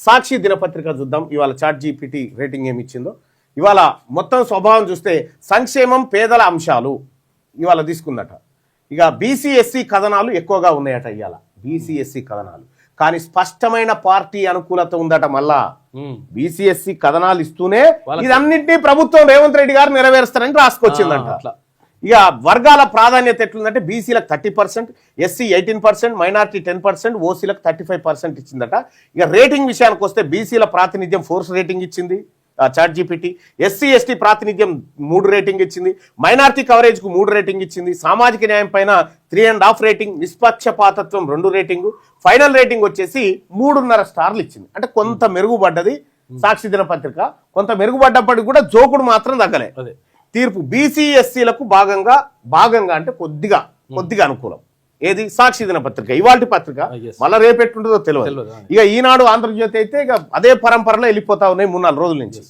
సాక్షి దినపత్రిక చూద్దాం ఇవాళ చాట్ జీపీటీ రేటింగ్ ఏమి ఇచ్చిందో. ఇవాళ మొత్తం స్వభావం చూస్తే సంక్షేమం పేదల అంశాలు ఇవాళ తీసుకుందట. ఇక బీసీ ఎస్సీ కథనాలు ఎక్కువగా ఉన్నాయట ఇవాళ, బీసీ ఎస్సీ కథనాలు. కానీ స్పష్టమైన పార్టీ అనుకూలత ఉందట. మళ్ళా బీసీ ఎస్సీ కథనాలు ఇస్తూనే ఇదన్నింటినీ ప్రభుత్వం రేవంత్ రెడ్డి గారు నెరవేరుస్తారని రాసుకొచ్చిందంట. ఇక వర్గాల ప్రాధాన్యత ఎట్లుందంటే బీసీలకు 30%, ఎస్సీ 18%, మైనార్టీ 10%, ఓసీలకు 35% ఇచ్చిందట. ఇక రేటింగ్ విషయానికి వస్తే బీసీల ప్రాతినిధ్యం 4 రేటింగ్ ఇచ్చింది చాట్ జీపీటీ, ఎస్సీ ఎస్టీ ప్రాతినిధ్యం 3 రేటింగ్ ఇచ్చింది, మైనార్టీ కవరేజ్కు 3 రేటింగ్ ఇచ్చింది, సామాజిక న్యాయం పైన 3.5 రేటింగ్, నిష్పక్షపాతత్వం 2 రేటింగు, ఫైనల్ రేటింగ్ వచ్చేసి 3.5 స్టార్లు ఇచ్చింది. అంటే కొంత మెరుగుపడ్డది సాక్షి దినపత్రిక. కొంత మెరుగుపడ్డప్పటికి కూడా జోకుడు మాత్రం తగ్గలే తీర్పు. బీసీ ఎస్సీలకు భాగంగా అంటే కొద్దిగా అనుకూలం. ఏది సాక్షి దినపత్రిక ఇవాల్టి పత్రిక. మళ్ళీ రేపెట్టుంటుందో తెలియదు. ఇక ఈనాడు ఆంధ్రజ్యోతి అయితే ఇక అదే పరంపరలో వెళ్ళిపోతా ఉన్నాయి 3-4 రోజుల నుంచి.